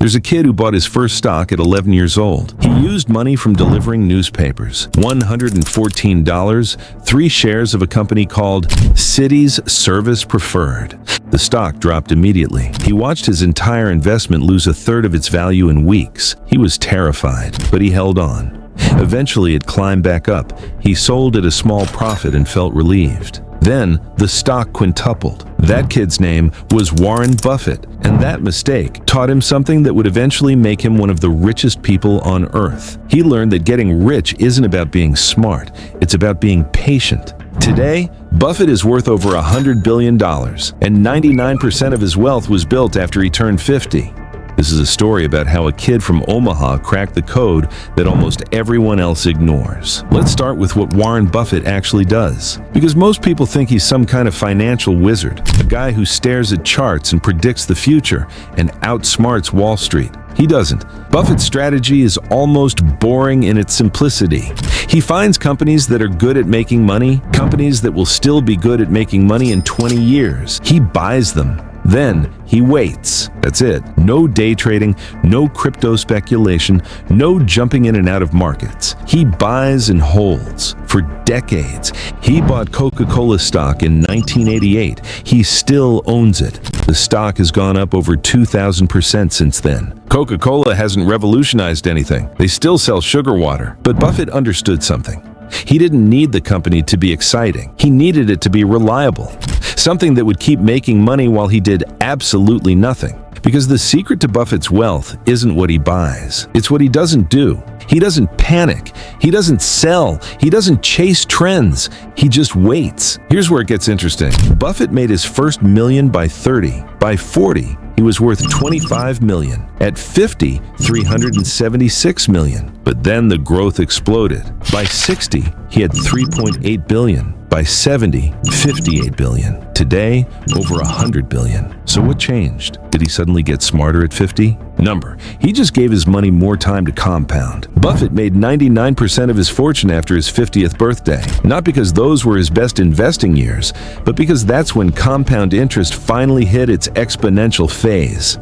There's a kid who bought his first stock at 11 years old. He used money from delivering newspapers. $114, 3 shares of a company called Cities Service Preferred. The stock dropped immediately. He watched his entire investment lose a third of its value in weeks. He was terrified, but he held on. Eventually, it climbed back up. He sold at a small profit and felt relieved. Then, the stock quintupled. That kid's name was Warren Buffett, and that mistake taught him something that would eventually make him one of the richest people on earth. He learned that getting rich isn't about being smart, it's about being patient. Today, Buffett is worth over $100 billion, and 99% of his wealth was built after he turned 50. This is a story about how a kid from Omaha cracked the code that almost everyone else ignores. Let's start with what Warren Buffett actually does. Because most people think he's some kind of financial wizard, a guy who stares at charts and predicts the future and outsmarts Wall Street. He doesn't. Buffett's strategy is almost boring in its simplicity. He finds companies that are good at making money, companies that will still be good at making money in 20 years. He buys them. Then he waits. That's it. No day trading, no crypto speculation, no jumping in and out of markets. He buys and holds. For decades, he bought Coca-Cola stock in 1988. He still owns it. The stock has gone up over 2,000% since then. Coca-Cola hasn't revolutionized anything. They still sell sugar water. But Buffett understood something. He didn't need the company to be exciting. He needed it to be reliable. Something that would keep making money while he did absolutely nothing. Because the secret to Buffett's wealth isn't what he buys. It's what he doesn't do. He doesn't panic. He doesn't sell. He doesn't chase trends. He just waits. Here's where it gets interesting. Buffett made his first million by 30. By 40, he was worth 25 million. At 50, 376 million. But then the growth exploded. By 60, he had 3.8 billion. By 70, 58 billion. Today, over 100 billion. So what changed? Did he suddenly get smarter at 50? Number. He just gave his money more time to compound. Buffett made 99% of his fortune after his 50th birthday. Not because those were his best investing years, but because that's when compound interest finally hit its exponential phase.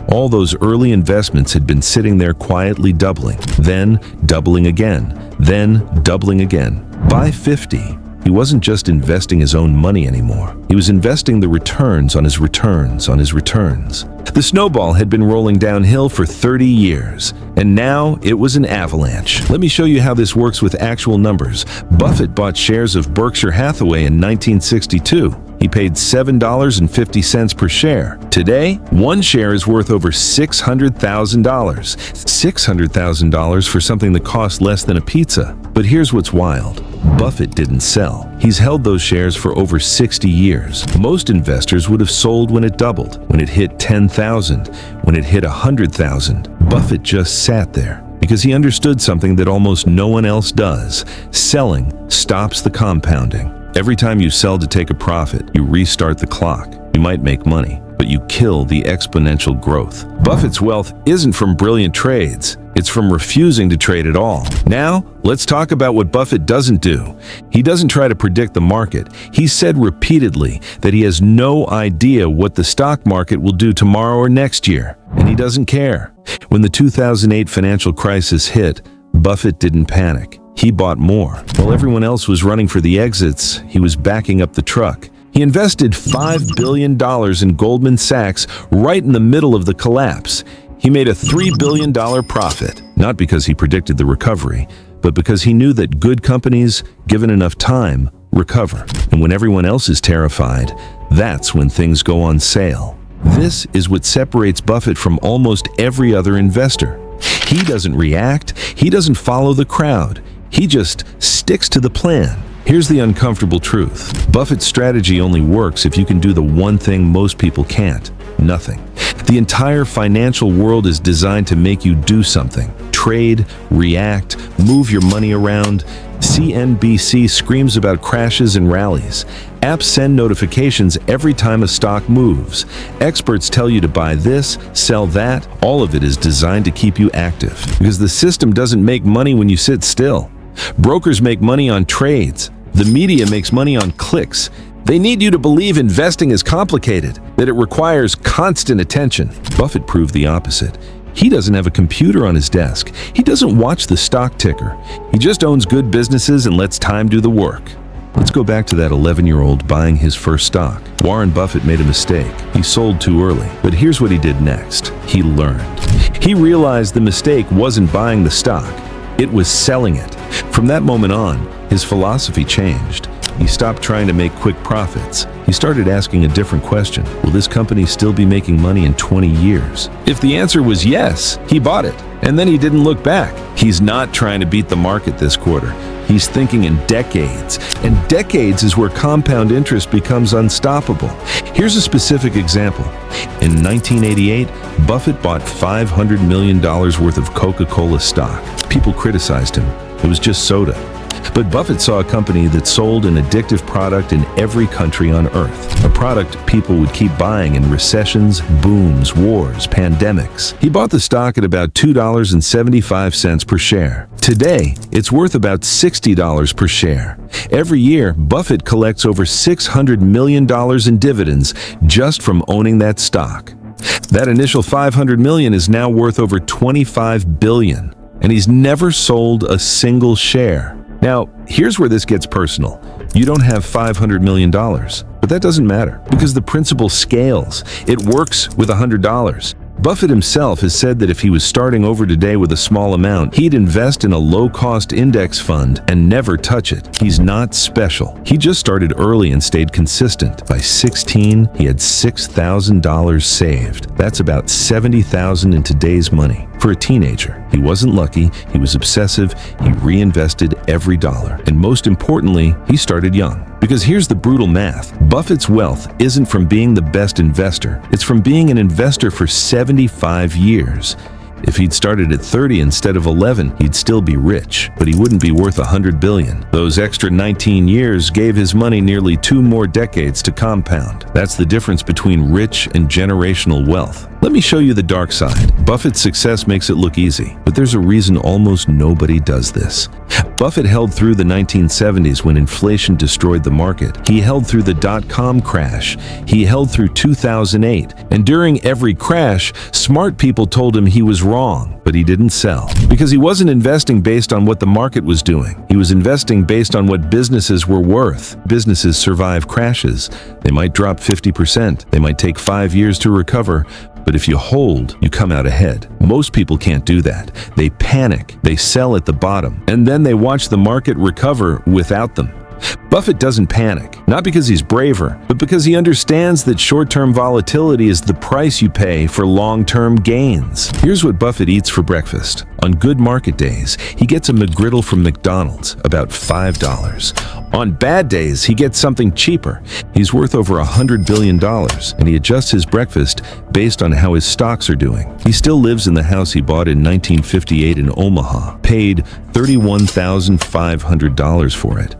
All those early investments had been sitting there quietly doubling, then doubling again, then doubling again. By 50, he wasn't just investing his own money anymore. He was investing the returns on his returns on his returns. The snowball had been rolling downhill for 30 years, and now it was an avalanche. Let me show you how this works with actual numbers. Buffett bought shares of Berkshire Hathaway in 1962. He paid $7.50 per share. Today, one share is worth over $600,000. $600,000 for something that costs less than a pizza. But here's what's wild. Buffett didn't sell. He's held those shares for over 60 years. Most investors would have sold when it doubled, when it hit 10,000, when it hit 100,000. Buffett just sat there because he understood something that almost no one else does. Selling stops the compounding. Every time you sell to take a profit, you restart the clock. You might make money, but you kill the exponential growth. Buffett's wealth isn't from brilliant trades. It's from refusing to trade at all. Now, let's talk about what Buffett doesn't do. He doesn't try to predict the market. He said repeatedly that he has no idea what the stock market will do tomorrow or next year, and he doesn't care. When the 2008 financial crisis hit, Buffett didn't panic. He bought more. While everyone else was running for the exits, he was backing up the truck. He invested $5 billion in Goldman Sachs right in the middle of the collapse. He made a $3 billion profit, not because he predicted the recovery, but because he knew that good companies, given enough time, recover. And when everyone else is terrified, that's when things go on sale. This is what separates Buffett from almost every other investor. He doesn't react. He doesn't follow the crowd. He just sticks to the plan. Here's the uncomfortable truth. Buffett's strategy only works if you can do the one thing most people can't: nothing. The entire financial world is designed to make you do something. Trade, react, move your money around. CNBC screams about crashes and rallies. Apps send notifications every time a stock moves. Experts tell you to buy this, sell that. All of it is designed to keep you active. Because the system doesn't make money when you sit still. Brokers make money on trades. The media makes money on clicks. They need you to believe investing is complicated, that it requires constant attention. Buffett proved the opposite. He doesn't have a computer on his desk. He doesn't watch the stock ticker. He just owns good businesses and lets time do the work. Let's go back to that 11-year-old buying his first stock. Warren Buffett made a mistake. He sold too early. But here's what he did next. He learned. He realized the mistake wasn't buying the stock. It was selling it. From that moment on, his philosophy changed. He stopped trying to make quick profits. He started asking a different question. Will this company still be making money in 20 years? If the answer was yes, he bought it. And then he didn't look back. He's not trying to beat the market this quarter. He's thinking in decades. And decades is where compound interest becomes unstoppable. Here's a specific example. In 1988, Buffett bought $500 million worth of Coca-Cola stock. People criticized him. It was just soda. But Buffett saw a company that sold an addictive product in every country on Earth. A product people would keep buying in recessions, booms, wars, pandemics. He bought the stock at about $2.75 per share. Today, it's worth about $60 per share. Every year, Buffett collects over $600 million in dividends just from owning that stock. That initial $500 million is now worth over $25 billion, and he's never sold a single share. Now, here's where this gets personal. You don't have $500 million, but that doesn't matter because the principle scales. It works with $100. Buffett himself has said that if he was starting over today with a small amount, he'd invest in a low-cost index fund and never touch it. He's not special. He just started early and stayed consistent. By 16, he had $6,000 saved. That's about $70,000 in today's money. For a teenager, he wasn't lucky, he was obsessive, he reinvested every dollar. And most importantly, he started young. Because here's the brutal math. Buffett's wealth isn't from being the best investor. It's from being an investor for 75 years. If he'd started at 30 instead of 11, he'd still be rich, but he wouldn't be worth $100 billion. Those extra 19 years gave his money nearly 2 more decades to compound. That's the difference between rich and generational wealth. Let me show you the dark side. Buffett's success makes it look easy, but there's a reason almost nobody does this. Buffett held through the 1970s when inflation destroyed the market. He held through the dot-com crash. He held through 2008. And during every crash, smart people told him he was wrong, but he didn't sell. Because he wasn't investing based on what the market was doing. He was investing based on what businesses were worth. Businesses survive crashes. They might drop 50%. They might take 5 years to recover. But if you hold, you come out ahead. Most people can't do that. They panic, they sell at the bottom, and then they watch the market recover without them. Buffett doesn't panic, not because he's braver, but because he understands that short-term volatility is the price you pay for long-term gains. Here's what Buffett eats for breakfast. On good market days, he gets a McGriddle from McDonald's, about $5. On bad days, he gets something cheaper. He's worth over $100 billion, and he adjusts his breakfast based on how his stocks are doing. He still lives in the house he bought in 1958 in Omaha, paid $31,500 for it.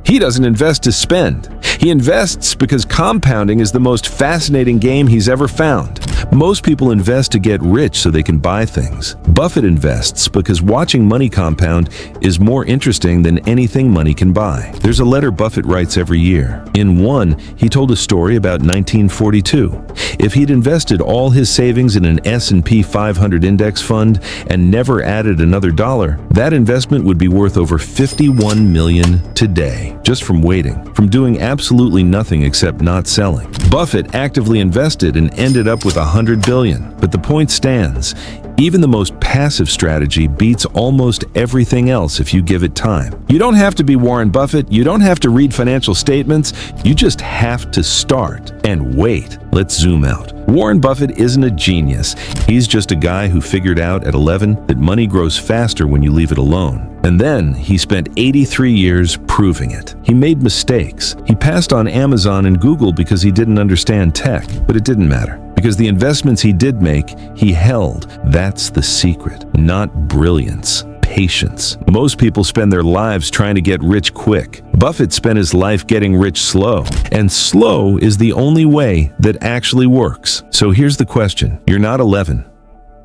He doesn't invest to spend. He invests because compounding is the most fascinating game he's ever found. Most people invest to get rich so they can buy things. Buffett invests because watching money compound is more interesting than anything money can buy. There's a letter Buffett writes every year. In one, he told a story about 1942. If he'd invested all his savings in an S&P 500 index fund and never added another dollar, that investment would be worth over $51 million today. Just from waiting, from doing absolutely nothing except not selling. Buffett actively invested and ended up with $100 billion. But the point stands. Even the most passive strategy beats almost everything else if you give it time. You don't have to be Warren Buffett. You don't have to read financial statements. You just have to start and wait. Let's zoom out. Warren Buffett isn't a genius. He's just a guy who figured out at 11 that money grows faster when you leave it alone. And then he spent 83 years proving it. He made mistakes. He passed on Amazon and Google because he didn't understand tech, but it didn't matter. Because the investments he did make, he held. That's the secret, not brilliance. Patience. Most people spend their lives trying to get rich quick. Buffett spent his life getting rich slow. And slow is the only way that actually works. So here's the question. You're not 11,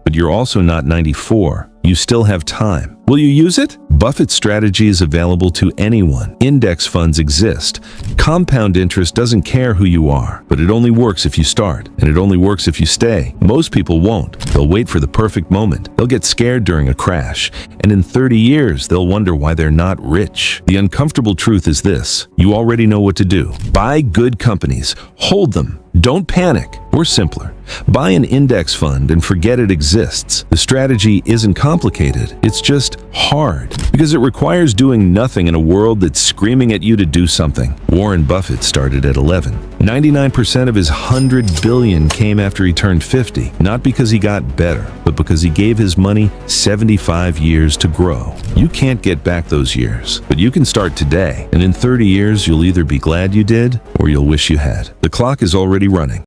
but you're also not 94. You still have time. Will you use it? Buffett's strategy is available to anyone. Index funds exist. Compound interest doesn't care who you are, but it only works if you start, and it only works if you stay. Most people won't. They'll wait for the perfect moment. They'll get scared during a crash, and in 30 years, they'll wonder why they're not rich. The uncomfortable truth is this: you already know what to do. Buy good companies. Hold them. Don't panic. Or simpler, buy an index fund and forget it exists. The strategy isn't complicated. It's just hard, because it requires doing nothing in a world that's screaming at you to do something. Warren Buffett started at 11. 99% of his $100 billion came after he turned 50, not because he got better, but because he gave his money 75 years to grow. You can't get back those years, but you can start today, and in 30 years, you'll either be glad you did or you'll wish you had. The clock is already running.